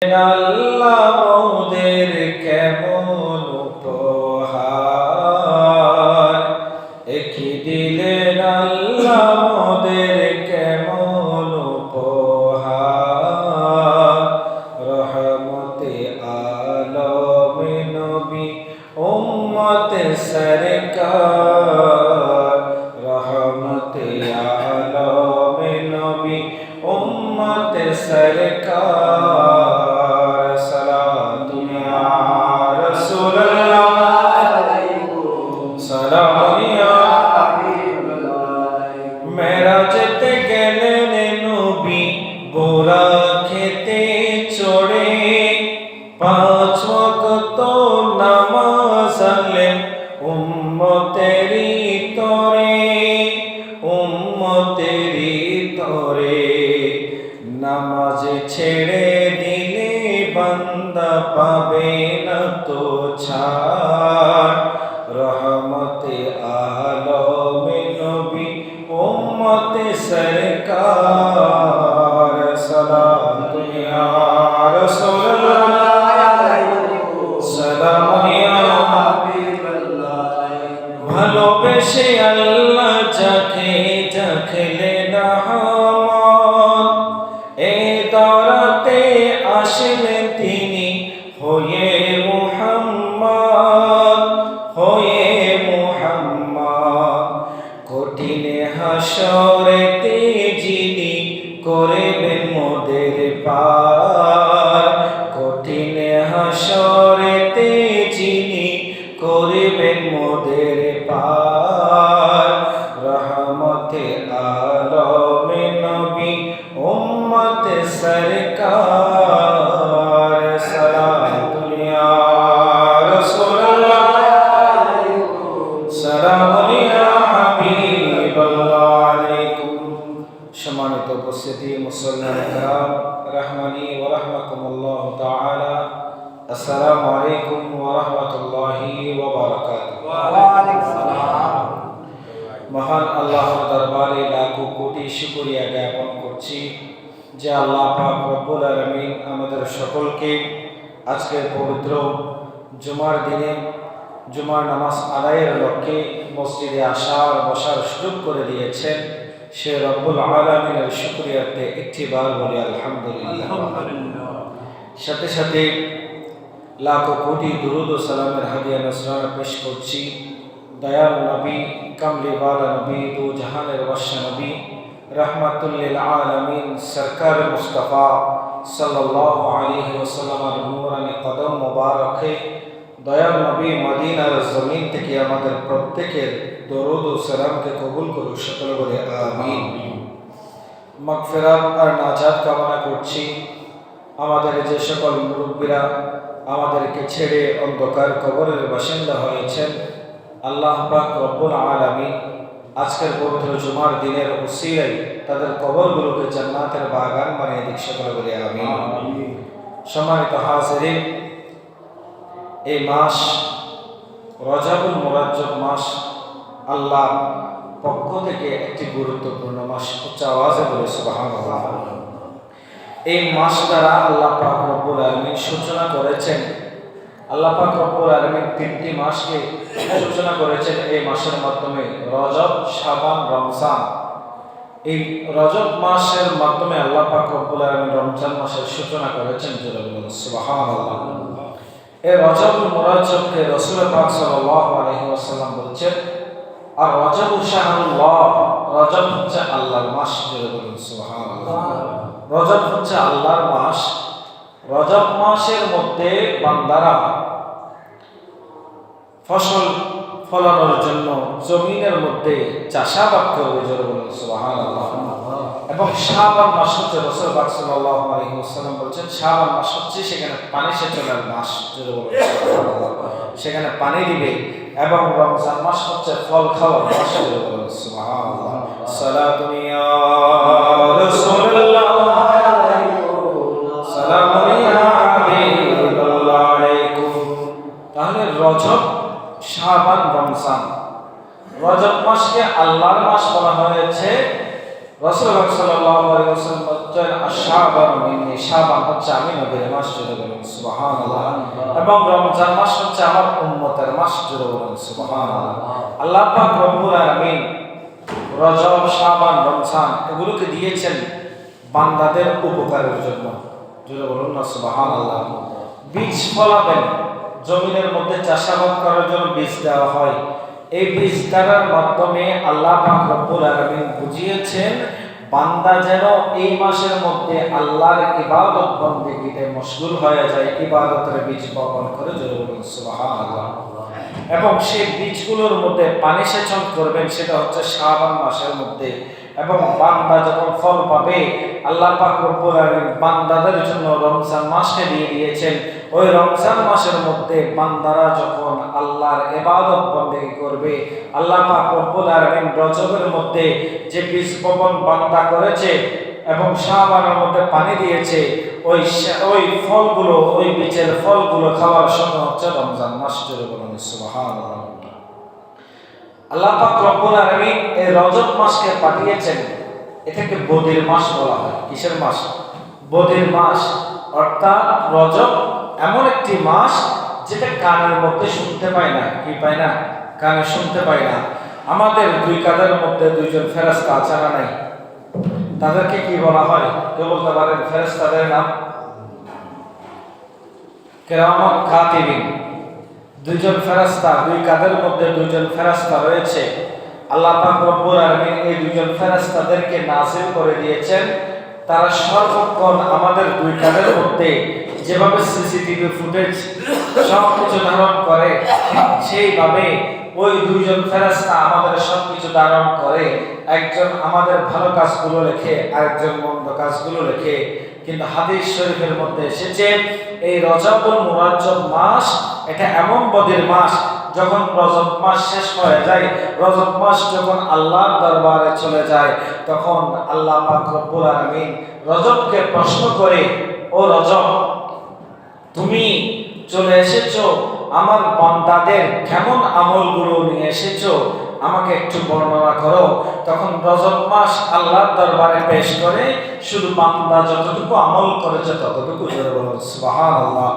আল্লাহ মোদের কেমন উপহার একই দিলেন আল্লাহ মোদের কেমন উপহার রহমতে আলমে নবী উম্মতে সরকার রহমতে আলমে নবী উম্মতে সরকার মেরাজতে গেলেন নবী বোরা খেতে চড়ে পাঁচ ওয়াক্ত নামাজ আনলেন উম্মতেরি তরে নামাজ ছেড়ে দিলে বান্দা পাবে না তো ছাড় রহমতে আলমে নবী উম্মতে সরকার সালাতু ইয়া রাসূলুল্লাহ সালামু ইয়া হাবিবাল্লাহ ভালোবেসে আল্লাহ যাকে দেখলেন আমার এই দরাতে আসলেন তিনি হয়ে মুহাম্মদ কঠিন হাসরেতে যিনি করবেন মোদের পার কঠিন হাসরেতে যিনি করবেন মোদের পার রহমতে আলমে নবী উম্মতে সরকার সালাতু ইয়া রাসূলুল্লাহ সালামু ইয়া সম্মানিত উপস্থিতি মুসল্লিয়ান কিরাম রাহমানি ওয়া রাহমাকুমুল্লাহ তাআলা আসসালামু আলাইকুম ওয়া রাহমাতুল্লাহি ওয়া বারাকাতুহু ওয়া আলাইকুম সালাম মহান আল্লাহর দরবারে লাখো কোটি শুকরিয়া জ্ঞাপন করছি যে আল্লাহ পাক রব্বুল আলামিন আমাদের সকলকে আজকের পবিত্র জুমার দিনে জুমার নামাজ আদায়ের লক্ষ্যে মসজিদে আসার বসার সুযোগ করে দিয়েছেন সে রব্বুল আলামিনের শুকরিয়াতে একটিবার বলি আলহামদুলিল্লাহ। সাথে সাথে লাখো কোটি দুরুদ ও সালামের হাদিয়া নজরানা পেশ করছি দয়াল নবী কামলিওয়ালা নবী দু জাহানের বাদশা নবী রহমাতুল লিল আলামিন সরকার মুস্তাফা সাল্লাল্লাহু আলাইহি ওয়াসাল্লামের নূরানি কদম মোবারকে দয়াল নবী মদিনার জমিন থেকে আমাদের প্রত্যেকের দরুদ ও সালামকে কবুল করুক সকলে বলে আমিন। মাগফিরাত আর নাজাত কামনা করছি আমাদের যে সকল মুরব্বীরা আমাদেরকে ছেড়ে অন্ধকার কবরের বাসিন্দা হয়েছেন আল্লাহ পাক রব্বুল আলামিন আজকের পবিত্র জুমার দিনের উসিলায় তাদের কবরগুলোকে জান্নাতের বাগান বানিয়ে দিক সকলে বলে আমিন। সম্মানিত হাজিরিন, এই মাস রজবুল মুরাজ্জব মাস আল্লাহ পক্ষ থেকে একটি গুরুত্বপূর্ণ মাস, উচ্চ আওয়াজে বলে সুবহানাল্লাহ। এই মাস দ্বারা আল্লাহ পাক রব্বুল আলামিন সূচনা করেছেন, আল্লাহ পাক রব্বুল আলামিন তিনটি মাসকে সূচনা করেছেন এই মাসের মাধ্যমে রজব, শাবান, রমজান। এই রজব মাসের মাধ্যমে আল্লাহ পাক রব্বুল আলামিন রমজান মাসের সূচনা করেছেন সুবহানাল্লাহ। এই রজবুল মুরাজ্জবকে রাসূল পাক সাল্লাল্লাহু আলাইহি ওয়াসাল্লাম বলেছেন আর রজব শাহরুল্লাহ, রজব হচ্ছে আল্লাহর মাস। সুবহানাল্লাহ, রজব হচ্ছে আল্লাহর মাস। রজব মাসের মধ্যে বান্দারা ফসল ফলানোর জন্য জমিনের মধ্যে চাষাবাদ করবে, জোরে বলুন সুবহানাল্লাহ। এবং শাবান মাস হচ্ছে রাসূল পাক সাল্লাল্লাহু আলাইহি ওয়াসাল্লাম বলেছেন শাবান মাস হচ্ছে সেখানে পানি সেচনের মাস, জোরে বলুন সুবহানাল্লাহ, সেখানে পানি দিবে। এবং রমজান মাস হচ্ছে ফল খাওয়ার মাস, জোরে বলুন সুবহানাল্লাহ। সালাতু ইয়া রাসূলুল্লাহ সালামু ইয়া হাবিবাল্লাহ আলাইকুম। তাহলে রজব, শাবান, রমজান, রজব মাসকে আল্লাহর মাস বলা হয়েছে। রাসূলুল্লাহ সাল্লাল্লাহু আলাইহি ওয়াসাল্লাম বলেন শাবান মিন্নি, শাবান হচ্ছে আমি নবীর মাস, জুড়ে বলুন সুবহানাল্লাহ। এবং রমজান মাস হচ্ছে আমার উম্মতের মাস, জুড়ে বলুন সুবহানাল্লাহ। আল্লাহ পাক রব্বুল আলামিন রজব, শাবান, রমজান এগুলোকে দিয়েছেন বান্দাদের উপকারের জন্য, জুড়ে বলুন না সুবহানাল্লাহ। বীজ ফলাবেন, জমিনের মধ্যে চাষাবাদ করার জন্য বীজ দেওয়া হয়। এই বীজ দ্বারার মাধ্যমে আল্লাহ পাক রব্বুল আলামিন বুঝিয়েছেন বান্দা যেন এই মাসের মধ্যে আল্লাহর ইবাদত বন্দেগীতে মশগুল হয়ে যায়, ইবাদতের বীজ বপন করে, জোরে বলুন সুবহানাল্লাহ। এবং সেই বীজগুলোর মধ্যে পানি সেচন করবেন, সেটা হচ্ছে শাবান মাসের মধ্যে। এবং বান্দা যখন ফল পাবে, আল্লাহ পাক রব্বুল আলামিন বান্দাদের জন্য রমজান মাসকে দিয়ে দিয়েছেন। ওই রমজান মাসের মধ্যে বান্দারা যখন আল্লাহর ইবাদত বন্দেগী করবে, আল্লাহ পাক রব্বুল আলামিন রজবের মধ্যে যে বীজ বপন বান্দা করেছে এবং শাবানের মধ্যে পানি দিয়েছে, ওই ফলগুলো, ওই বীজের ফলগুলো খাওয়ার সময় হচ্ছে রমজান মাস, জুড়ে বলুন সুবহানাল্লাহ। আল্লাহ পাক রব্বুল আলামিন এই রজব মাসকে পাঠিয়েছেন, এটাকে বদির মাস বলা হয়। কিসের মাস? বদির মাস। অর্থাৎ রজব এমন একটি মাস যেটা কানের মধ্যে শুনতে পায় না। কি পায় না? কানে শুনতে পায় না। আমাদের দুই কাঁধের মধ্যে দুইজন ফেরেশতা আছে না নাই? তাদেরকে কি বলা হয়? কেউ বলতে পারেন ফেরেশতাদের নাম? কিরামান কাতিবিন। দুইজন ফেরেশতা, দুই কাঁধের মধ্যে দুইজন ফেরেশতা রয়েছে। আল্লাহ পাক রব্বুল আলামিন এই দুইজন ফেরেশতাদেরকে নাযিল করে দিয়েছেন। তারা সর্বক্ষণ আমাদের দুই কাঁধের মধ্যে যেভাবে সিসিটিভি ফুটেজ সবকিছু ধারণ করে, সেইভাবে ওই দুইজন ফেরেশতা আমাদের সবকিছু ধারণ করে। একজন আমাদের ভালো কাজগুলো লেখে, আরেকজন মন্দ কাজগুলো লেখে। কিন্তু হাদিস শরীফের মধ্যে এসেছে এই রজবুল মুরাজ্জব মাস এটা এমন বদির মাস, যখন রজব মাস শেষ হয়ে যায়, রজব মাস যখন আল্লাহর দরবারে চলে যায়, তখন আল্লাহ পাক রব্বুল আলামিন রজবকে প্রশ্ন করে, ও রজব, তুমি চলে এসেছো, আমার বান্দাদের কেমন আমলগুলো নিয়ে এসেছো আমাকে একটু বর্ণনা করো। তখন রজব মাস আল্লাহর দরবারে পেশ করে, শুধু বান্দা যতটুকু আমল করেছে ততটুকু, জোরে বলুন সুবহানাল্লাহ।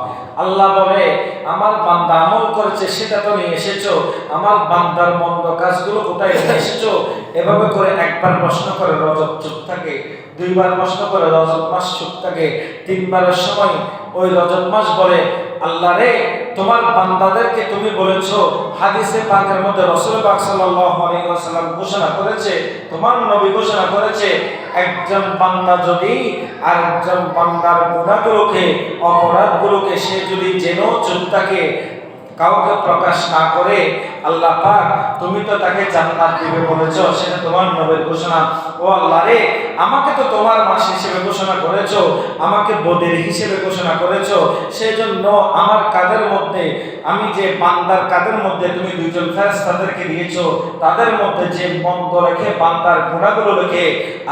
আল্লাহ বলে, আমার বান্দা আমল করেছে সেটা তো নিয়ে এসেছো, আমার বান্দার মন্দ কাজগুলো কোথায় নিয়ে এসেছো? এভাবে করে একবার প্রশ্ন করে রজব চুপ থাকে, দুইবার প্রশ্ন করে রজব মাস চুপ থাকে, তিনবারের সময় ওই রজব মাস বলে, আল্লাহ রে, তোমার বান্দাদেরকে তুমি বলেছো, হাদিসে পাকের মধ্যে রাসূল পাক সাল্লাল্লাহু আলাইহি ওয়াসাল্লাম ঘোষণা করেছে, তোমার নবী ঘোষণা করেছে, একজন বান্দা যদি আরেকজন বান্দার গুনাহগুলোকে, অপরাধগুলোকে সে যদি জেনেও চুপ থাকে, কাউকে প্রকাশ না করে, আল্লাহ পাক তুমি তো তাকে জান্নাত দিবে বলেছো, সেটা তোমার নবীর ঘোষণা। ও আল্লাহ রে, আমাকে তো তোমার মাস হিসেবে ঘোষণা করেছো, আমাকে বদির হিসেবে ঘোষণা করেছো, সেজন্য আমার কাঁধের মধ্যে, আমি যে বান্দার কাঁধের মধ্যে তুমি দুইজন ফেরেশতাদেরকে দিয়েছো, তাদের মধ্যে যে মন্দ রেখে বান্দার গুনাহগুলো রেখে,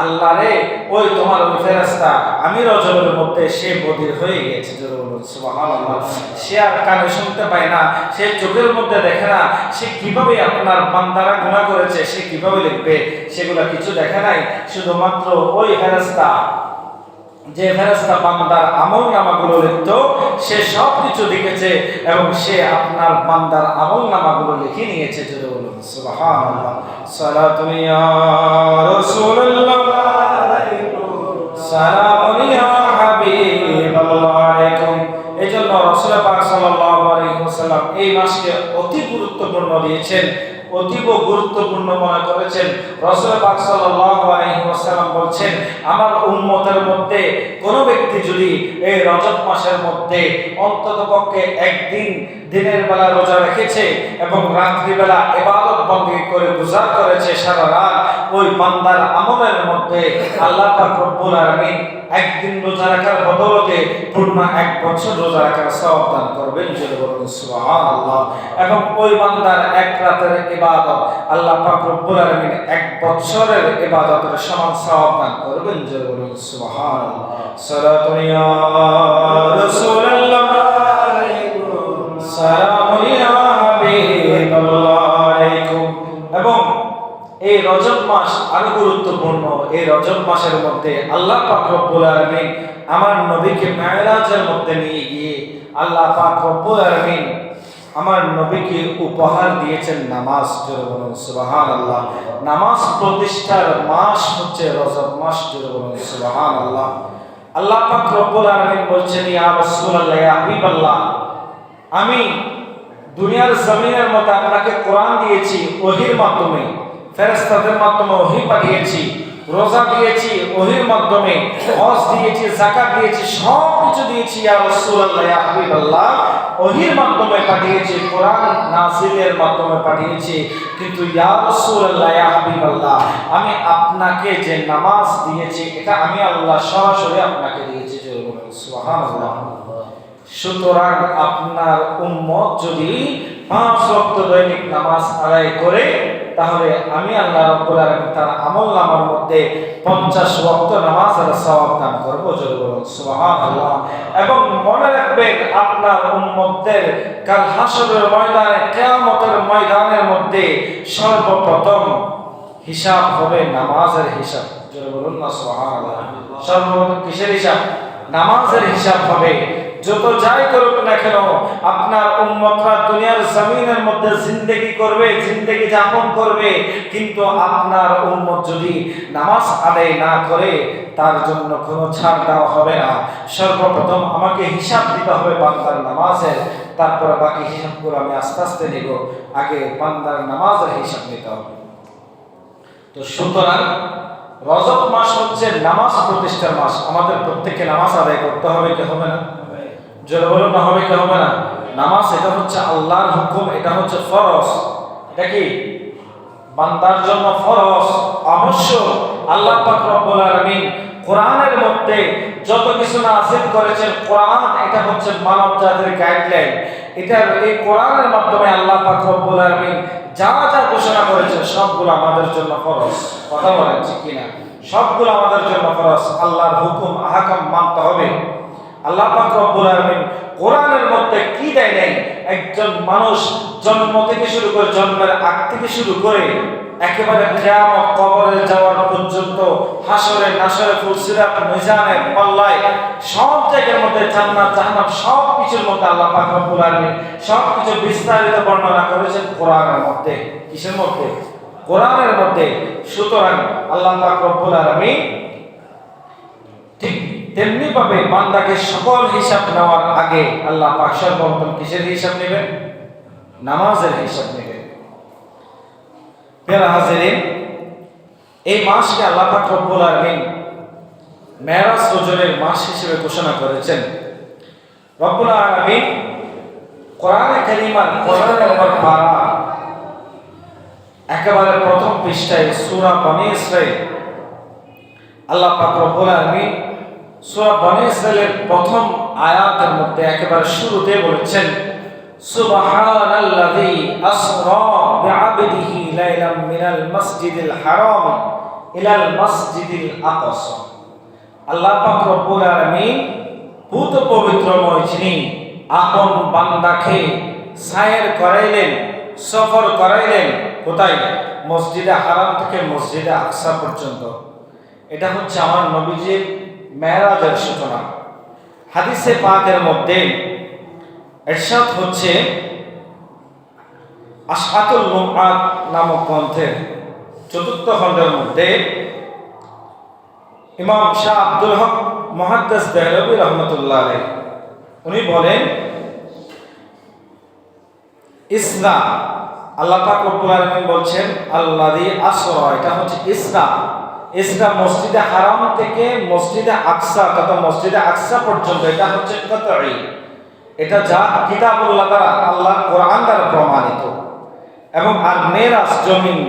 আল্লাহ রে, ওই তোমার ওই ফেরেশতা আমি রজবের মধ্যে সে বদির হয়ে গেছে, জোরে বলুন সুবহানাল্লাহ। সে আর কানে শুনতে পায় না, সে চোখের মধ্যে দেখে না, সে কিভাবে আপনার বান্দারা গুনাহ করেছে সে কিভাবে লিখবে? সেগুলা কিছু দেখে নাই। শুধুমাত্র ওই ফেরেশতা, যে ফেরেশতা বান্দার আমলনামাগুলো লিখতো, সে সব কিছু লিখেছে এবং সে আপনার বান্দার আমলনামাগুলো লিখে নিয়েছে, জোরে বলুন সুবহানাল্লাহ। সালাতু ইয়া রাসূলুল্লাহ আলাইকুম, সালামু ইয়া হাবিবাল্লাহ আলাইকুম। এজন্য রাসূল পাক সাল্লাল্লাহু আলাইহি ওয়াসাল্লাম এই মাসকে অতি গুরুত্বপূর্ণ দিয়েছেন, অতীব গুরুত্বপূর্ণ মনে করেছেন। রাসূল পাক সাল্লাল্লাহু আলাইহি ওয়াসাল্লাম বলছেন, আমার উম্মতের মধ্যে কোন ব্যক্তি যদি এই রজব মাসের মধ্যে অন্ততপক্ষে একদিন দিনের বেলা রোজা রেখেছে এবং রাত্রি বেলা ইবাদত বندگی করে গুজার করেছে সারা রাত, ওই বান্দার আমলের মধ্যে আল্লাহ পাক রব্বুল আলামিন একদিন রোজা রাখার বদলতে পূর্ণ এক বছর রোজা রাখার সওয়াব দান করবেন, জোরে বলুন সুবহানাল্লাহ। এবং ওই বান্দার এক রাতের ইবাদত আল্লাহ পাক রব্বুল আলামিন এক বছরের ইবাদতের সমান সওয়াব দান করবেন, জোরে বলুন সুবহানাল্লাহ। সালাতু ইয়া রাসূলুল্লাহ আলাইকুম, সালামু ইয়া হাবিবাল্লাহ আলাইকুম। এবং এই রজব মাস আরো গুরুত্বপূর্ণ, এই রজব মাসের মধ্যে আল্লাহ পাক রব্বুল আলামিন আমার নবীকে মেরাজের মধ্যে নিয়ে গিয়ে আল্লাহ পাক রব্বুল আলামিন আমার নবীকে উপহার দিয়েছেন নামাজ। জোরে বলুন সুবহানাল্লাহ। নামাজ প্রতিষ্ঠার মাস হচ্ছে রজব মাস। জোরে বলুন সুবহানাল্লাহ। আল্লাহ পাক রব্বুল আলামিন বলছেন, ইয়া রাসূলুল্লাহ, ইয়া হাবিবাল্লাহ, আমি দুনিয়ার জমিনের মধ্যে আপনাকে কোরআন দিয়েছি ওহীর মাধ্যমে, ফেরেশতাদের মাধ্যমে ওহী পাঠিয়েছি, রোজা দিয়েছি ওহীর মাধ্যমে, হজ দিয়েছি, যাকাত দিয়েছি, সব কিছু দিয়েছি ইয়া রাসূলুল্লাহ, ইয়া হাবিবাল্লাহ, ওহীর মাধ্যমে পাঠিয়েছি, কোরআন নাযিলের মাধ্যমে পাঠিয়েছি। কিন্তু ইয়া রাসূলুল্লাহ, ইয়া হাবিবাল্লাহ, আমি আপনাকে যে নামাজ দিয়েছি এটা আমি আল্লাহ সরাসরি আপনাকে দিয়েছি। জোরে বলুন সুবহানাল্লাহ। সুতরাং আপনার উম্মত যদি 5 ওয়াক্ত দৈনিক নামাজ আদায় করে, তাহলে আমি আল্লাহ রাব্বুল আলামিন তার আমলনামার মধ্যে 50 ওয়াক্ত নামাজের সওয়াব দান করব। জোরে বলুন সুবহানাল্লাহ। এবং মনে রাখবেন, আপনার উম্মতদের কাল হাশরের ময়দানে, কিয়ামতের ময়দানের মধ্যে সর্বপ্রথম হিসাব হবে নামাজের হিসাব। জোরে বলুন না সুবহানাল্লাহ। সর্বপ্রথম কিসের হিসাব? নামাজের হিসাব হবে। যত যাই করুক না কেন, আপনার উম্মতরা দুনিয়ার জমিনের মধ্যে জিন্দেগি করবে, জিন্দেগি যাপন করবে, কিন্তু আপনার উম্মত যদি নামাজ আদায় না করে, তার জন্য কোনো ছাড় দেওয়া হবে না। সর্বপ্রথম আমাকে হিসাব দিতে হবে বান্দার নামাজের, তারপরে বাকি হিসাবগুলো আমি আস্তে আস্তে নিব। আগে বান্দার নামাজের হিসাব নিতে হবে। তো সুতরাং রজব মাস হচ্ছে নামাজ প্রতিষ্ঠার মাস। আমাদের প্রত্যেককে নামাজ আদায় করতে হবে, কি হবে না? জোরে বলুন না, হবে কি হবে না? নামাজ এটা হচ্ছে আল্লাহর হুকুম, এটা হচ্ছে ফরজ। এটা কি বান্দার জন্য ফরজ, অবশ্যই। আল্লাহ পাক রব্বুল আলামিন কোরআনের মধ্যে যত কিছু নাযিল করেছেন, কোরআন এটা হচ্ছে মানব জাতির গাইডলাইন। এটার এই কোরআনের মাধ্যমে আল্লাহ পাক রব্বুল আলামিন যা যা ঘোষণা করেছেন সবগুলো আমাদের জন্য ফরজ। কথা বলেন ঠিক কিনা? সবগুলো আমাদের জন্য ফরজ। আল্লাহর হুকুম আহকাম মানতে হবে। আল্লাহ পাক রব্বুল আলামিন কোরআনের মধ্যে কি দেয় নাই, একজন মানুষ জন্ম থেকে শুরু করে, জন্মের আগ থেকে শুরু করে একেবারে কিয়ামত, কবরে যাওয়ার পর্যন্ত, হাসরে নাসরে, ফুলসিরাত, মিজানের পাল্লায়, সব জায়গার মধ্যে জান্নাত জাহান্নাম সব কিছুর মধ্যে আল্লাহ পাক রব্বুল আলামিন সব কিছু বিস্তারিত বর্ণনা করেছেন কোরআনের মধ্যে। কিসের মধ্যে? কোরআনের মধ্যে। সুতরাং আল্লাহ পাক রব্বুল আলামিন ঠিক তেমনি ভাবে বান্দাকে সকল হিসাব নেওয়ার আগে আল্লাহ পাক সর্বপ্রথম কিসের হিসাব নেবেন? নামাজের হিসাব নেবেন। প্রিয় হাজিরিন, এই মাসকে আল্লাহ পাক রব্বুল আলামিন মেরাজ রজবের মাস হিসেবে ঘোষণা করেছেন। রব্বুল আলামিন কোরআনে কারীমার 15 নম্বর পারা একেবারে প্রথম পৃষ্ঠায় সূরা বনী ইসরাঈল, আল্লাহ পাক রব্বুল আলামিন সূরা বনী ইসরাঈলের প্রথম আয়াতের মধ্যে একেবারে শুরুতে বলেছেন, সুবহানাল্লাযী আসরা বিআবদিহি লাইলাম মিনাল মাসজিদিল হারাম ইলাল মাসজিদিল আকসা। আল্লাহ পাক রব্বুল আলামিন পূত পবিত্রময় যিনি আপন বান্দাকে সায়ের করাইলেন, সফর করাইলেন। কোথায়? মসজিদে হারাম থেকে মসজিদে আকসা পর্যন্ত। এটা হচ্ছে আমার নবীজির মেরাজের সূচনা। হাদিসে পাকের মধ্যে ইরশাদ হচ্ছে, আশআতুল লুমআত নামক গ্রন্থের 4th খণ্ডের মধ্যে ইমাম শাহ আব্দুল হক মুহাদ্দিস দেহলভী রাহমাতুল্লাহ আলাইহি উনি বলেন, ইসরা, আল্লাহ পাক রব্বুল আলামিন বলছেন আল্লাযী আসরা, এটা হচ্ছে ইসরা। ইসরা মসজিদে হারাম থেকে মসজিদে আকসা তথা মসজিদে আকসা পর্যন্ত, এটা হচ্ছে কতঈ। এটা যা কিতাবুল্লাহ দ্বারা, আল্লাহ কোরআন দ্বারা প্রমাণিত। এবং আর মেরাজ জমিন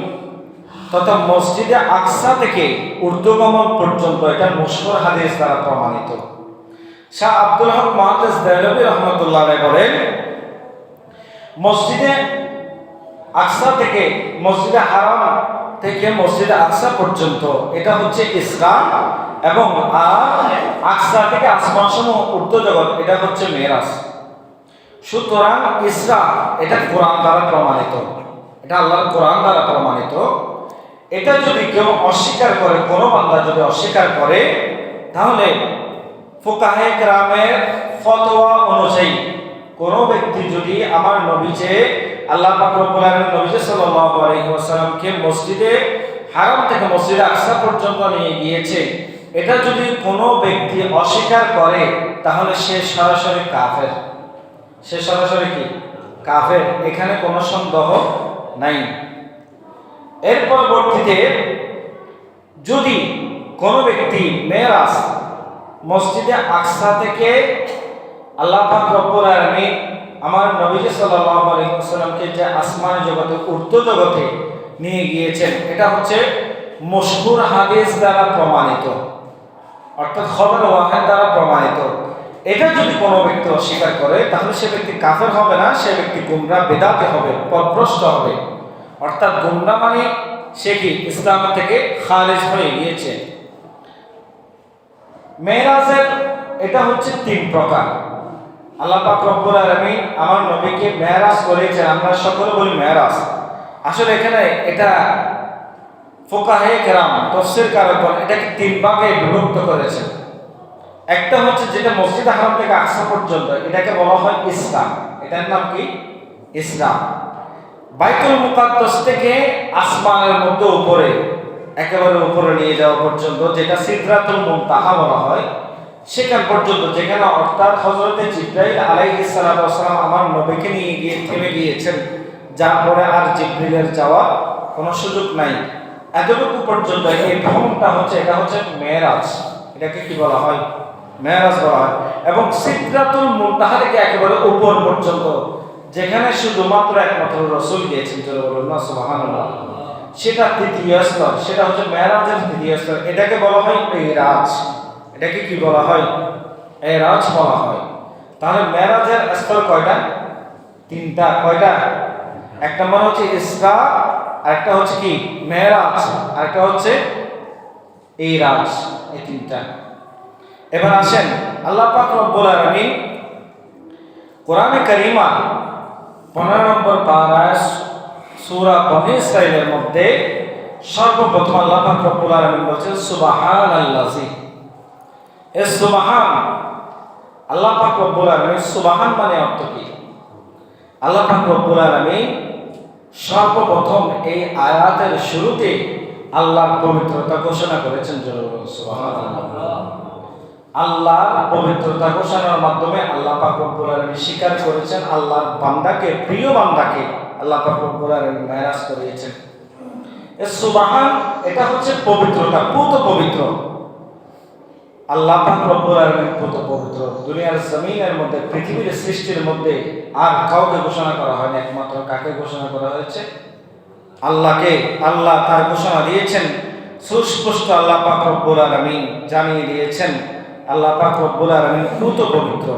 তথা মসজিদে আকসা থেকে ঊর্ধ্বগমন পর্যন্ত, এটা মুশহুর হাদিস দ্বারা প্রমাণিত। শাহ আব্দুল হক মুহাদ্দিস দেহলভী রাহমাতুল্লাহ আলাইহি বলেন, মসজিদে আকসা থেকে মসজিদে হারাম থেকে মসজিদে আকসা পর্যন্ত এটা হচ্ছে ইসরা, এবং আকসা থেকে আসমান সমূহ ঊর্ধ্ব জগৎ এটা হচ্ছে মেরাজ। সুতরাং ইসরা এটা কোরআন দ্বারা প্রমাণিত, এটা আল্লাহর কোরআন দ্বারা প্রমাণিত। এটা যদি কেউ অস্বীকার করে, কোনো বান্দা যদি অস্বীকার করে, তাহলে ফুকাহে কেরামের ফতোয়া অনুযায়ী কোনো ব্যক্তি যদি আমার নবী যে আল্লাহ পাক রব্বুল আলামিন নবী সাল্লাল্লাহু আলাইহি ওয়াসাল্লামকে মসজিদে হারাম থেকে মসজিদে আকসা পর্যন্ত নিয়ে গিয়েছে, এটা যদি কোনো ব্যক্তি অস্বীকার করে, তাহলে সে সরাসরি কাফের। সে সরাসরি কি? কাফের। এখানে কোনো সন্দেহ নাই। এর পরবর্তীতে যদি কোনো ব্যক্তি মেরাজ মসজিদে আকসা থেকে আল্লাহ পাক রব্বুল আলামিন আমার নবী সাল্লাল্লাহু আলাইহি ওয়াসাল্লামকে যে আসমানি জগতে ঊর্ধ্ব জগতে নিয়ে গিয়েছেন, এটা হচ্ছে মশহুর হাদিস দ্বারা প্রমাণিত, অর্থাৎ খবর ওয়াহিদ দ্বারা প্রমাণিত। এটা যদি কোনো ব্যক্তি অস্বীকার করে, তাহলে সে ব্যক্তি কাফের হবে না, সে ব্যক্তি গুমরাহ বেদাতি হবে, পথভ্রষ্ট হবে। অর্থাৎ গুমরাহ মানে সে কি ইসলাম থেকে খারিজ হয়ে গিয়েছে। মেরাজের এটা হচ্ছে তিন প্রকার। আল্লাহ পাক রব্বুল আলামিন আমার নবীকে মেরাজ করেছেন, আমরা সকলে বলি মেরাজ। আসলে এখানে এটা ফুকাহে কেরাম তাফসীরকারক বলেন এটাকে তিন ভাগে বিভক্ত করেছেন। একটা হচ্ছে যেটা মসজিদ হারাম থেকে আকসা পর্যন্ত, এটাকে বলা হয় ইসরা। এটার নাম কি? ইসরা। বাইতুল মুকাদ্দাস থেকে আসমানের মধ্যে উপরে, একেবারে উপরে নিয়ে যাওয়া পর্যন্ত, যেটা সিদরাতুল মুনতাহা বলা হয়, সেখান পর্যন্ত, যেখানে অর্থাৎ হযরতে জিবরাইল আলাইহিস সালাতু ওয়াস সালাম আমার নবীকে নিয়ে গিয়ে থেমে গিয়েছেন, যার পরে আর জিবরিলের যাওয়ার কোনো সুযোগ নাই। এতটুকু পর্যন্ত এই ভ্রমণটা হচ্ছে, এটা হচ্ছে মেরাজ। এটাকে কি বলা হয়? মেরাজ বলা হয়। এবং সিদরাতুল মুনতাহা থেকে একেবারে উপর পর্যন্ত, যেখানে শুধুমাত্র একমাত্র রাসূল গিয়েছেন, সুবহানাল্লাহ, সেটা তৃতীয় স্তর, সেটা হচ্ছে মেরাজের তৃতীয় স্তর। এটাকে বলা হয় মেরাজ। এটাকে কি বলা হয়? মেরাজ বলা হয়। তাহলে মেরাজের স্তর কয়টা? তিনটা। কয়টা? এক নম্বর হচ্ছে ইসরা, আরেকটা হচ্ছে কি মেরাজ, আরেকটা হচ্ছে ইরাজ। এই তিনটা। এবার আসেন, আল্লাহ পাক রব্বুল আলামিন কোরআনে কারীমা 15 নম্বর পারায় সূরা বনী ইসরাঈলের মধ্যে সর্বপ্রথম আল্লাহ পাক রব্বুল আলামিন বলেছেন সুবহানাল্লাযী। এই সুবহান, আল্লাহ পাক রব্বুল আলামিন, সুবহান মানে অর্থ কি? আল্লাহ পাক রব্বুল আলামিন সর্বপ্রথম এই আয়াতের শুরুতে আল্লাহর পবিত্রতা ঘোষণা করেছেন। সুবহানাল্লাহ। আল্লাহর পবিত্রতা ঘোষণার মাধ্যমে আল্লাহ পাক রব্বুল আলামিন স্বীকার করেছেন আল্লাহর বান্দাকে, প্রিয় বান্দাকে আল্লাহ পাক রব্বুল আলামিন মেরাজ করিয়েছেন। এই সুবহান, এটা হচ্ছে পবিত্রতা, পুত পবিত্র। আল্লাহ পাক রব্বুল আলামিন পুত পবিত্র। দুনিয়ার জমিনের মধ্যে, পৃথিবীর সৃষ্টির মধ্যে আর কাউকে ঘোষণা করা হয়নি, একমাত্র কাকে ঘোষণা করা হয়েছে? আল্লাহকে। আল্লাহ তার ঘোষণা দিয়েছেন সুস্পষ্ট। আল্লাহ পাক রব্বুল আলামিন জানিয়ে দিয়েছেন আল্লাহ পাক রব্বুল আলামিন পুত পবিত্র।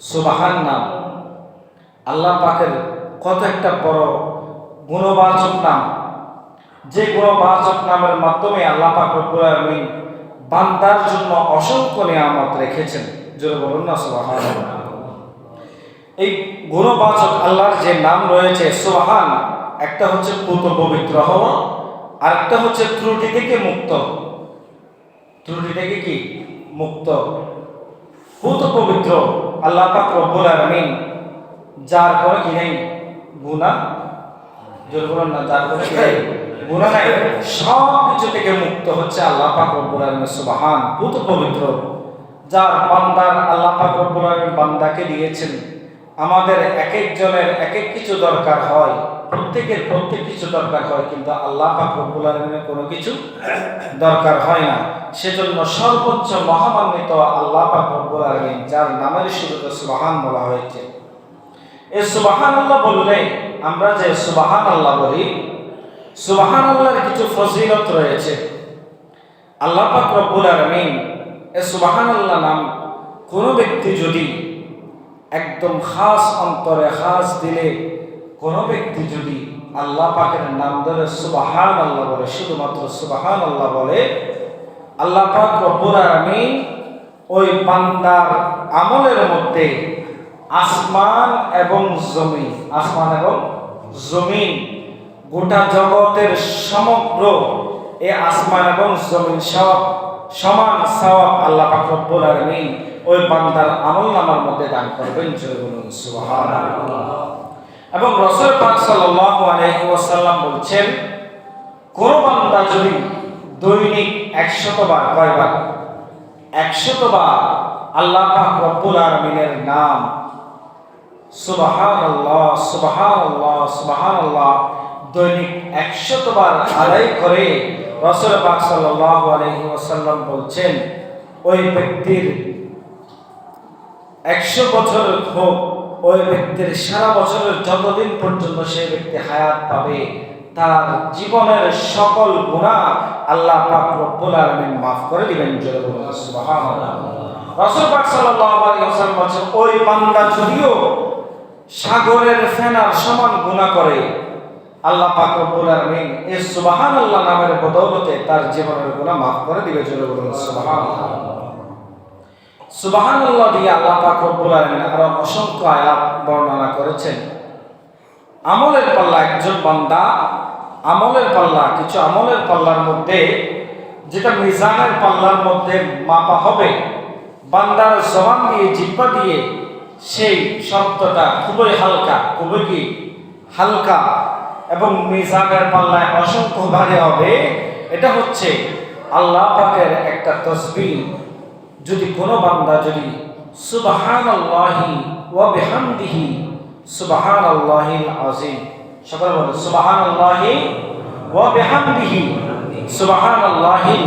সুবহান নাম আল্লাহ পাকের কত একটা বড় গুণবাচক নাম, যে গুণবাচক নামের মাধ্যমে আল্লাহ পাক রব্বুল আলামিন বান্দার জন্য অসংখ্য নিয়ামত রেখেছেন। জোরে বলুন না সুবহানাল্লাহ। এই গুণবাচক আল্লাহর যে নাম রয়েছে সুবহান, একটা হচ্ছে পুত পবিত্র হওয়া, আর একটা হচ্ছে ত্রুটি থেকে মুক্ত। ত্রুটি থেকে কি মুক্ত? পুত পবিত্র আল্লাহ পাক রব্বুল আলামিন, যার কোনো কি নেই গুনাহ, জোরে বলুন না, যার কোনো কি নেই গুনাহ নাই, সব কিছু থেকে মুক্ত হচ্ছে আল্লাহ পাক রব্বুল আলামিন। সুবহান, পুত পবিত্র, যার বান্দার আল্লাহ পাক রব্বুল আলামিন বান্দাকে দিয়েছেন। আমাদের এক একজনের এক এক কিছু দরকার হয়, প্রত্যেকের প্রত্যেক কিছু দরকার হয়, কিন্তু আল্লাহ পাক রব্বুল আলামিনের কোনো কিছু দরকার হয় না। সেজন্য সর্বোচ্চ মহামান্বিত আল্লাহ পাক রব্বুল আলামিন, যার নামের শুরুতে সুবহান বলা হয়েছে। এই সুবহানাল্লাহ বললে, আমরা যে সুবহানাল্লাহ বলি, সুবহানাল্লাহর কিছু ফজিলত রয়েছে। আল্লাহ পাক রব্বুল আলামিন এই সুবহানাল্লাহ নাম কোনো ব্যক্তি যদি একদম খাস অন্তরে, খাস দিলে কোনো ব্যক্তি যদি আল্লাহ পাকের নাম ধরে সুবহানাল্লাহ বলে, শুধুমাত্র সুবহানাল্লাহ বলে, আল্লাহ পাক রব্বুল আলামিন ওই বান্দার আমলের মধ্যে আসমান এবং জমিন গোটা জগতের সমগ্র এই আসমান এবং জমিন সব সমান সওয়াব আল্লাহ পাক রব্বুল আলামিন ওই বান্দার আমলনামার মধ্যে দান করবেন। জোরে বলুন সুবহানাল্লাহ। এবং রাসূল পাক সাল্লাল্লাহু আলাইহি ওয়াসাল্লাম বলছেন, কোন বান্দা যদি দৈনিক 100 বার, কয়বার? 100 বার আল্লাহ পাক রব্বুল আলামিনের নাম সুবহানাল্লাহ সুবহানাল্লাহ সুবহানাল্লাহ দৈনিক 100 বার আদায় করে, রাসূল পাক সাল্লাল্লাহু আলাইহি ওয়াসাল্লাম বলছেন, ওই ব্যক্তির 100 বছর হোক, ওই ব্যক্তির সারা বছরের যতদিন পর্যন্ত সেই ব্যক্তি হায়াত পাবে, তার জীবনের সকল গুনাহ আল্লাহ পাক রব্বুল আলামিন মাফ করে দিবেন। জোরে বলুন সুবহানাল্লাহ। রাসূল পাক সাল্লাল্লাহু আলাইহি ওয়াসাল্লাম বলেন, ওই বান্দা যদিও সাগরের ফেনার সমান গুনাহ করে, আল্লাহ পাক রব্বুল আলামিন এই সুবহানাল্লাহ নামের বদৌলতে তার জীবনের গুনাহ মাফ করে দিবে। জোরে বলুন সুবহানাল্লাহ। সুবহানাল্লাহ দিয়ে আল্লাহ পাক রব্বুল আলামিন আরো অসংখ্য আয়াত বর্ণনা করেছেন। আমলের পাল্লা, একজন বান্দা আমলের পাল্লা, কিছু আমলের পাল্লার মধ্যে যেটা মিজানের পাল্লার মধ্যে মাপা হবে, বান্দার জবান দিয়ে, জিহ্বা দিয়ে সেই শব্দটা খুবই হালকা, খুবই কি হালকা, এবং মিজানের পাল্লায় অসংখ্য ভারী হবে। এটা হচ্ছে আল্লাহ পাকের একটা তাসবিহ। যদি কোনো বান্দা যদি সুবহানাল্লাহি ওয়া বিহামদিহি সুবহানাল্লাহিল আযীম, সকলে বলেন সুবহানাল্লাহি ওয়া বিহামদিহি সুবহানাল্লাহিল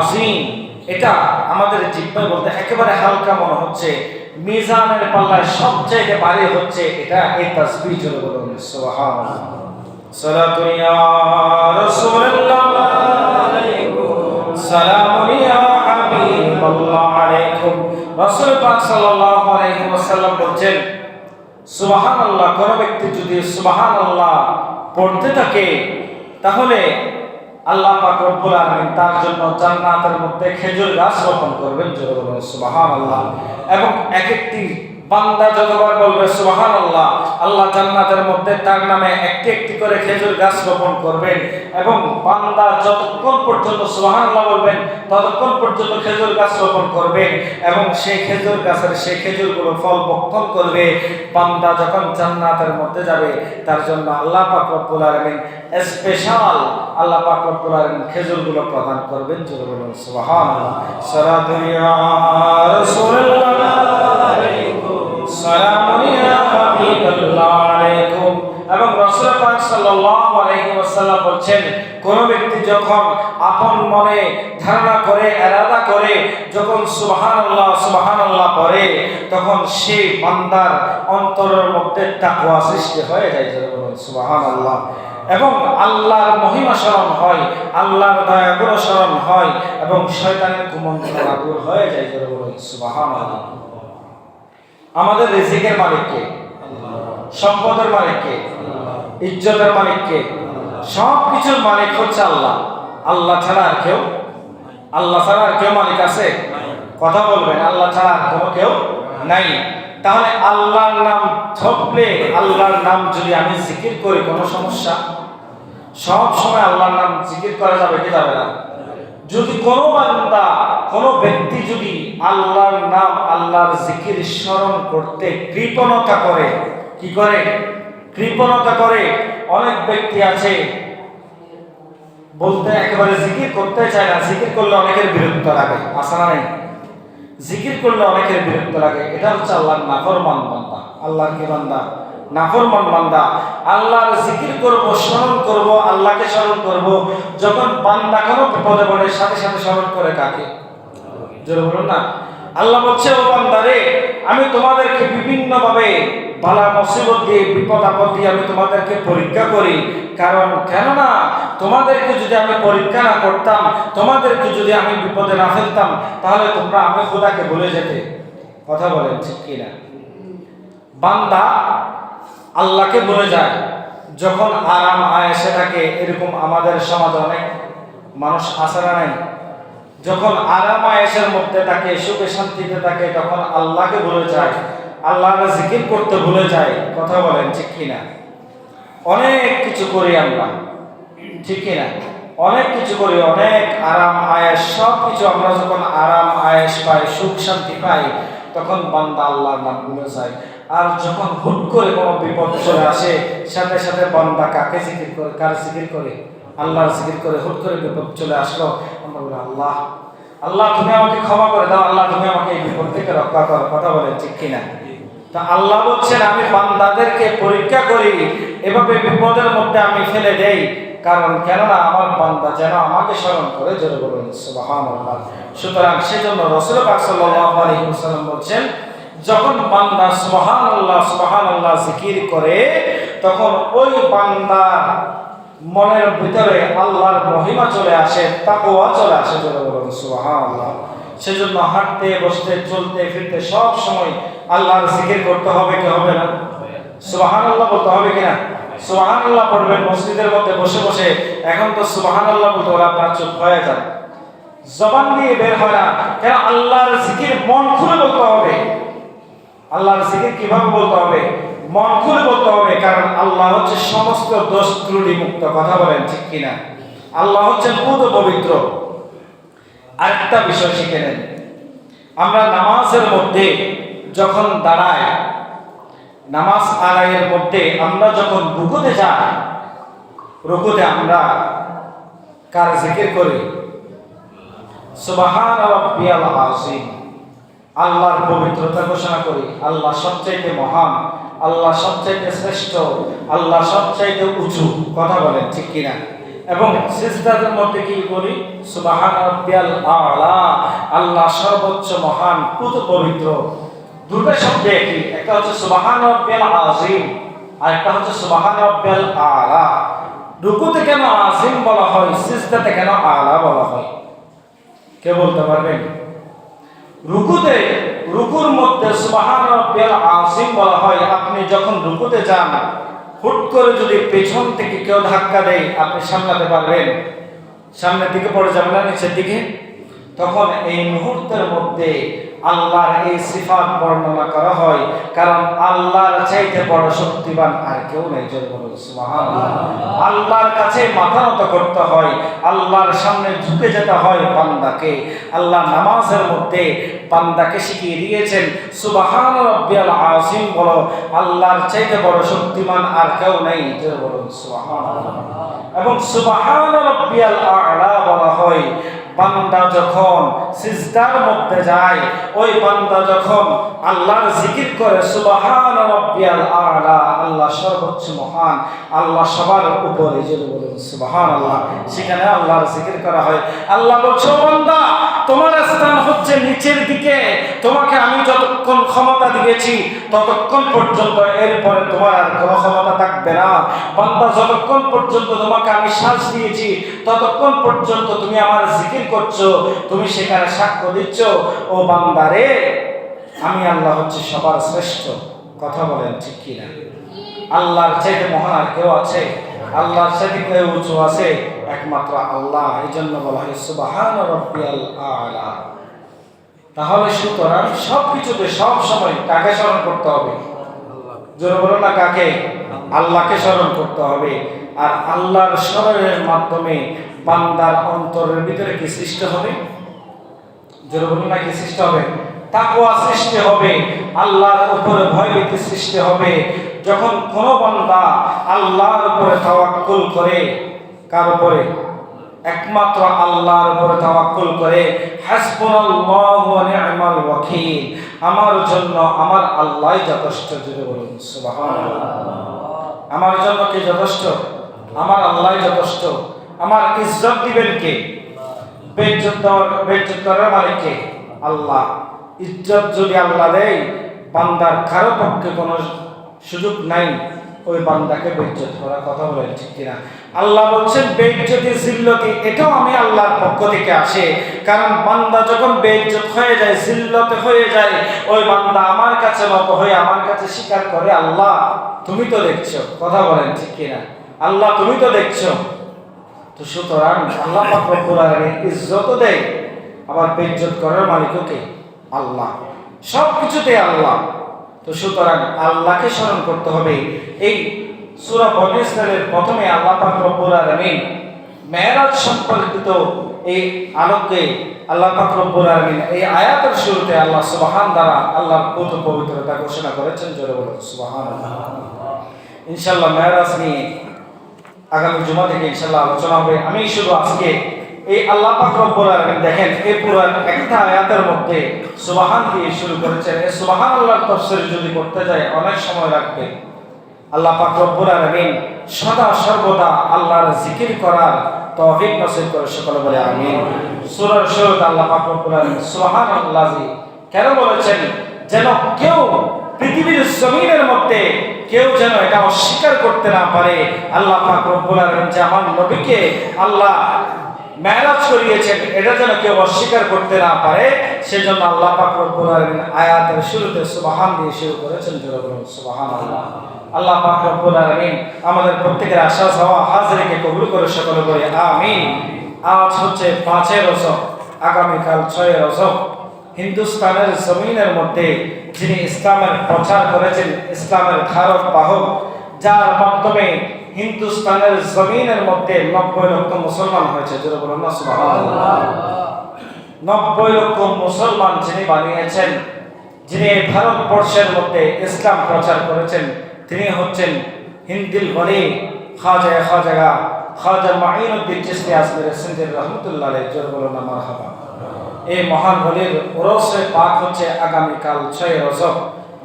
আযীম, এটা আমাদের জিহ্বায় বলতে একেবারে হালকা মনে হচ্ছে, মিজানের পাল্লায় সবচেয়ে ভারী হচ্ছে এটা, এই তাসবিহ। জোরে বলুন সুবহানাল্লাহ। সালাতু ইয়া রাসূলুল্লাহ আলাইকুম, সালামু ইয়া হাবিবাল্লাহ আলাইকুম। রাসূল পাক সাল্লাল্লাহু আলাইহি ওয়াসাল্লাম বলেন, সুবহানাল্লাহ, কোন ব্যক্তি যদি সুবহানাল্লাহ পড়তে থাকে, তাহলে আল্লাহ পাক রব্বুল আলামিন তার জন্য জান্নাতের মধ্যে খেজুর গাছ রোপণ করবেন। জোরে বলুন সুবহানাল্লাহ। এবং এক একটি বান্দা যতবার বলবে সুবহানাল্লাহ, আল্লাহ জান্নাতের মধ্যে তার নামে একটি একটি করে খেজুর গাছ রোপণ করবেন। এবং বান্দা যতক্ষণ পর্যন্ত সুবহানাল্লাহ বলবেন, ততক্ষণ পর্যন্ত খেজুর গাছ রোপণ করবেন, এবং সেই খেজুর গাছের সেই খেজুরগুলো ফল বক্ষণ করবে। বান্দা যখন জান্নাতের মধ্যে যাবে, তার জন্য আল্লাহ পাক রব্বুল আলামিন স্পেশাল আল্লাহ পাক রব্বুল আলামিন খেজুরগুলো প্রদান করবেন। জোরে বলুন সুবহানাল্লাহ। সালাতু ইয়া রাসূলুল্লাহ আলাইকুম, সালামু ইয়া হাবিবাল্লাহ আলাইকুম। এবং রাসূল পাক সাল্লাল্লাহু আলাইহি ওয়াসাল্লাম বলেন, কোন ব্যক্তি যখন আপন মনে ধারণা করে, ইরাদা করে যখন সুবহানাল্লাহ সুবহানাল্লাহ পড়ে, তখন সেই বান্দার অন্তরের মধ্যে তাকওয়া সৃষ্টি হয়ে যায়। জোরে বলুন সুবহানাল্লাহ। এবং আল্লাহর মহিমা স্মরণ হয়, আল্লাহর দয়াগুলো স্মরণ হয়, এবং শয়তানের কুমন্ত্রণা দূর হয়ে যায়। জোরে বলুন সুবহানাল্লাহ। আমাদের রিজিকের মালিক কে? সম্পদের মালিক কে? ইজ্জতের মালিক কে? সব কিছুর মালিক হচ্ছে আল্লাহ। আল্লাহ ছাড়া আর কেউ, আল্লাহ ছাড়া আর কেউ মালিক আছে? কথা বলবেন, আল্লাহ ছাড়া আর কোনো কেউ নাই। তাহলে আল্লাহর নাম ধরলে, আল্লাহর নাম যদি আমি জিকির করি, কোনো সমস্যা? সব সময় আল্লাহর নাম জিকির করা যাবে কি যাবে না? যদি কোনো বান্দা, কোনো ব্যক্তি যদি আল্লাহর নাম, আল্লাহর জিকির স্মরণ করতে কৃপণতা করে, কি করে? কৃপণতা করে। অনেক ব্যক্তি আছে বলতে একেবারে জিকির করতে চায় না, জিকির করলে অনেকের বিরক্ত লাগে, আসে না নাই? জিকির করলে অনেকের বিরক্ত লাগে। এটা হচ্ছে আল্লাহর নাফরমান বান্দা। আল্লাহর কি বান্দা? নাফরমান বান্দা। আল্লাহর জিকির করব, স্মরণ করব, আল্লাহকে স্মরণ করব। যখন বান্দা কোনো বিপদে পড়ে, সাথে সাথে স্মরণ করে কাকে? জোরে বলুন না। আল্লাহ বলছে, ও বান্দারে, আমি তোমাদেরকে বিভিন্ন ভাবে বালা মুসিবত দিয়ে, বিপদ আপদ দিয়ে আমি তোমাদেরকে পরীক্ষা করি। কারণ কেননা তোমাদেরকে যদি আমি পরীক্ষা না করতাম, তোমাদেরকে যদি আমি বিপদে না ফেলতাম, তাহলে তোমরা আমি খোদাকে ভুলে যেতে। কথা বলেন ঠিক কিনা? বান্দা আল্লাহকে ভুলে যায় যখন আরাম আয়েশে থাকে। এরকম আমাদের সমাজে অনেক মানুষ আছে না নাই? যখন আরাম আয়েশের মধ্যে থাকে, সুখে শান্তিতে থাকে, তখন আল্লাহকে ভুলে যায়, আল্লাহর জিকির করতে ভুলে যায়। কথা বলেন ঠিক কিনা? অনেক কিছু করি আমরা, ঠিক কিনা? অনেক কিছু করি, অনেক আরাম আয়েশ, সব কিছু আমরা যখন আরাম আয়েশ পাই, সুখ শান্তি পাই, তখন বান্দা আল্লাহর নাম ভুলে যায়। আর যখন হুট করে কোনো বিপদ চলে আসে, সাথে সাথে বান্দা কাকে জিকির করে? কার জিকির করে? আল্লাহর জিকির করে। হুট করে বিপদ চলে আসলো, আমরা বলি আল্লাহ, আল্লাহ তুমি আমাকে ক্ষমা করে দাও, আল্লাহ তুমি আমাকে এই বিপদ থেকে রক্ষা করো। কথা বলেন ঠিক কিনা? তা আল্লাহ বলছেন আমি বান্দাদেরকে পরীক্ষা করি, এভাবে বিপদের মধ্যে আমি ফেলে দেই, কারণ কেননা আমার বান্দা যেন আমাকে স্মরণ করে। জোরে বলুন সুবহানাল্লাহ। সুতরাং সেজন্য রাসূল পাক সাল্লাল্লাহু আলাইহি ওয়াসাল্লাম বলছেন, যখন বান্দা সুবহানাল্লাহ সুবহানাল্লাহ জিকির করে, তখন ওই বান্দার মনের ভিতরে আল্লাহর মহিমা চলে আসে, তাকওয়া চলে আসে। জোরে বলুন সুবহানাল্লাহ। সেজন্য হাঁটতে বসতে চলতে ফিরতে সব সময় আল্লাহর জিকির করতে হবে, কি হবে না? সুবহানাল্লাহ বলতে হবে কিনা? সুবহানাল্লাহ পড়বেন মসজিদের মধ্যে বসে বসে। এখন তো সুবহানাল্লাহ বলতে হলে আপনার চুপ হয়ে যান, জবান দিয়ে বের হয় না। কেন? আল্লাহর জিকির মন খুলে বলতে হবে। আল্লাহর জিকির কিভাবে বলতে হবে? মন খুলে বলতে হবে, কারণ আল্লাহ হচ্ছে সমস্ত দোষ ত্রুটি মুক্ত। কথা বলেন ঠিক কিনা? আল্লাহ হচ্ছেন পুত পবিত্র। আরেকটা বিষয় শিখে নেন, আমরা নামাজের মধ্যে যখন দাঁড়াই, নামাজ আদায়ের মধ্যে আমরা যখন রুকুতে যাই, রুকুতে আমরা কার জিকির করি? সুবহান রাব্বিয়াল আযীম, আল্লাহর পবিত্রতা ঘোষণা করি। আল্লাহ সবচাইতে মহান, আল্লাহ সবচাইতে শ্রেষ্ঠ, আল্লাহ সবচাইতে উঁচু। কথা বলেন ঠিক কিনা? এবং সিজদার মধ্যে কি করি? সুবহান রাব্বিয়াল আ'লা, আল্লাহ সর্বোচ্চ মহান, পুত পবিত্র। দুটো শব্দ একই, একটা হচ্ছে সুবহান রাব্বিয়াল আযীম, আর একটা হচ্ছে সুবহান রাব্বিয়াল আ'লা। রুকুতে কেন আযীম বলা হয়, সিজদাতে কেন আ'লা বলা হয়? কে বলতে পারবেন? রুকুতে, রুকুর মধ্যে সুবহান রাব্বিয়াল আযীম বলা হয়। আপনি যখন রুকুতে যান, হুট করে যদি পেছন থেকে কেউ ধাক্কা দেয়, আপনি সামলাতে পারবেন? সামনের দিকে পড়ে যাবেন না নিচের দিকে? তখন এই মুহূর্তের মধ্যে আল্লাহর এই সিফাত বর্ণনা করা হয়, কারণ আল্লাহর চাইতে বড় শক্তিবান আর কেউ নেই। জোরে বলুন সুবহানাল্লাহ। আল্লাহর কাছে মাথা নত করতে হয়, আল্লাহর সামনে ঝুঁকে যেতে হয় বান্দাকে। আল্লাহ নামাজের মধ্যে বান্দাকে শিখিয়ে দিয়েছেন সুবহান রাব্বিয়াল আযীম বলো, আল্লাহর চাইতে বড় শক্তিমান আর কেউ নেই। জোরে বলুন সুবহানাল্লাহ। এবং সুবহান রাব্বিয়াল আ'লা বলা হয় বান্দা যখন সিজদার মধ্যে যায়, ওই বান্দা যখন আল্লাহর জিকির করে সুবহান রাব্বিয়াল আ'লা, আল্লাহ সর্বোচ্চ মহান, আল্লাহ সবার উপরে। যদি বলেন সুবহানাল্লাহ, সেখানে আল্লাহর জিকির করা হয়। আল্লাহ বলছে, বান্দা তোমার স্থান হচ্ছে নিচের দিকে, তোমাকে আমি যতক্ষণ ক্ষমতা দিয়েছি ততক্ষণ পর্যন্ত, এরপরে তোমার আর কোনো ক্ষমতা থাকবে না। বান্দা যতক্ষণ পর্যন্ত তোমাকে আমি শ্বাস দিয়েছি ততক্ষণ পর্যন্ত তুমি আমার জিকির করছো, তুমি সেখানে সাক্ষ্য দিচ্ছ, ও বান্দারে আমি আল্লাহ হচ্ছে সবার শ্রেষ্ঠ। কথা বলেন ঠিক কিনা? আল্লাহর চাইতে মহান আর কেউ আছে? আল্লাহর চাইতে কেউ উঁচু আছে? একমাত্র আল্লাহ। এই জন্য বলা হয় সুবহান রাব্বিয়াল আ'লা। তাহলে সুতরাং সব কিছুতে সব সময় কাকে স্মরণ করতে হবে? জোরে বলো না, কাকে? আল্লাহকে স্মরণ করতে হবে। আর আল্লাহর স্মরণের মাধ্যমে বান্দার অন্তরের ভিতরে কি সৃষ্টি হবে? জোরে বলো না, কি সৃষ্টি হবে? তাকওয়া সৃষ্টি হবে, আল্লাহর উপরে ভয়ভীতি সৃষ্টি হবে। যখন কোনো বান্দা আল্লাহর উপরে তাওয়াক্কুল করে, কার উপরে? একমাত্র আল্লাহর উপরে তাওয়াক্কুল করে, হাসবুনাল্লাহু ওয়া নি'মাল ওয়াকিল, আমার জন্য আমার আল্লাহই যথেষ্ট। জোরে বলুন সুবহানাল্লাহ। আমার জন্য কি যথেষ্ট? আমার আল্লাহই যথেষ্ট। আমার ইজ্জত দিবেন কে? বেইজ্জত করার মালিক কে? আল্লাহ। ইজ্জত যদি আল্লাহ দেয়, বান্দার কারো পক্ষে কোনো সুযোগ নাই ওই বান্দাকে বেইজ্জত করার। কথা বলেন ঠিক কিনা? আল্লাহ বলছেন বেইজ্জতি জিল্লতি, এটাও আমি আল্লাহর পক্ষ থেকে আসে। কারণ বান্দা যখন বেইজ্জত হয়ে যায়, জিল্লতে হয়ে যায়, ওই বান্দা আমার কাছে নত হয়ে আমার কাছে স্বীকার করে, আল্লাহ তুমি তো দেখছো। কথা বলেন ঠিক কিনা? আল্লাহ তুমি তো দেখছো। তো সুতরাং আল্লাহ পাক রব্বুল আলামিন ইজ্জত দেয়, আবার বেইজ্জত করার মালিকও কে? আল্লাহ। সব কিছুতে আল্লাহ। তো সুতরাং আল্লাহকে স্মরণ করতে হবে। এই সূরা বনী ইসরাঈলের প্রথমে আল্লাহ পাক রব্বুল আলামিন মেরাজ সম্পর্কিত এই আলোকে আল্লাহ পাক রব্বুল আলামিন এই আয়াতের শুরুতে আল্লাহ সুবহান দ্বারা আল্লাহর পবিত্রতা ঘোষণা করেছেন। জোরে বলুন সুবহানাল্লাহ। ইনশাআল্লাহ মেরাজ নিয়ে আগামী জুমা থেকে ইনশাআল্লাহ আলোচনা হবে। আমি শুধু আজকে এই আল্লাহ পাক রব্বুল আলামিন দেখেন এই পুরো একটা আয়াতের মধ্যে সুবহান দিয়ে শুরু করেছেন। এই সুবহানাল্লাহর তাফসীর যদি করতে যাই অনেক সময় লাগবে। আল্লাহ পাক রব্বুল আলামিন সদা সর্বদা আল্লাহর জিকির করার তৌফিক নসিব করে সকলে বলে আমিন। সূরার শুরুতে আল্লাহ পাক রব্বুল আলামিন সুবহানাল্লাহি কেন বলেছেন? যেন কেউ পৃথিবীর জমিনের মধ্যে কেউ যেন এটা অস্বীকার করতে না পারে আল্লাহ পাক রব্বুল আলামিন যে আমার নবীকে আল্লাহ মেরাজ করিয়েছেন, এটা যেন কেউ অস্বীকার করতে না পারে, সেজন্য আল্লাহ পাক রব্বুল আলামিন আয়াতের শুরুতে সুবহান দিয়ে শুরু করেছেন। জোরে বলুন সুবহানাল্লাহ। আল্লাহ পাক রব্বুল আলামিন আমাদের প্রত্যেকের আশা চাওয়া হাজরিকে কবুল করে সকলে বলি আমিন। আজ হচ্ছে 5 রজব, আগামীকাল 6 রজব। হিন্দুস্তানের জমিনের মধ্যে যিনি ইসলামের প্রচার করেছেন, ইসলামের ধারক বাহক, যার মাধ্যমে হিন্দুস্তানের জমিনের মধ্যে 90 লক্ষ মুসলমান হয়েছে। জোরে বলুন না সুবহানাল্লাহ। 90 লক্ষ মুসলমান যিনি বানিয়েছেন, যিনি ভারতবর্ষের মধ্যে ইসলাম প্রচার করেছেন, তিনি হচ্ছেন হিন্দিল ওলি খাজা মাঈনুদ্দিন চিশতি আজমির সিন্ধি রহমাতুল্লাহ আলাইহি। জোরে বলুন না মারহাবা। এই মহান ওলির উরসে পাক হচ্ছে আগামীকাল 6 রজব।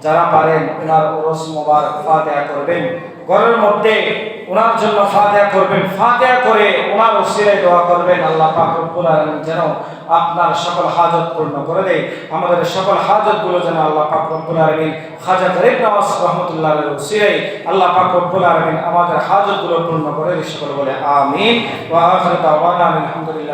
যারা পারেন ওনার উরস মোবারক ফাতিহা করবেন, ঘরের মধ্যে ওনার জন্য ফাতিহা করবেন, ফাতিহা করে ওনার ওসিলায় দোয়া করবেন আল্লাহ পাক রব্বুল আলামিন যেন আপনার সকল হাজত পূর্ণ করে দেয়। আমাদের সকল হাজতগুলো যেন আল্লাহ পাক রব্বুল আলামিন খাজা গরিব নওয়াজ রহমাতুল্লাহ আলাইহির ওসিলায় আল্লাহ পাক রব্বুল আলামিন আমাদের হাজতগুলো পূর্ণ করে দেয়। সকলে বলে আমিন। ওয়া আখিরু দাওয়ানা আলহামদুলিল্লাহ।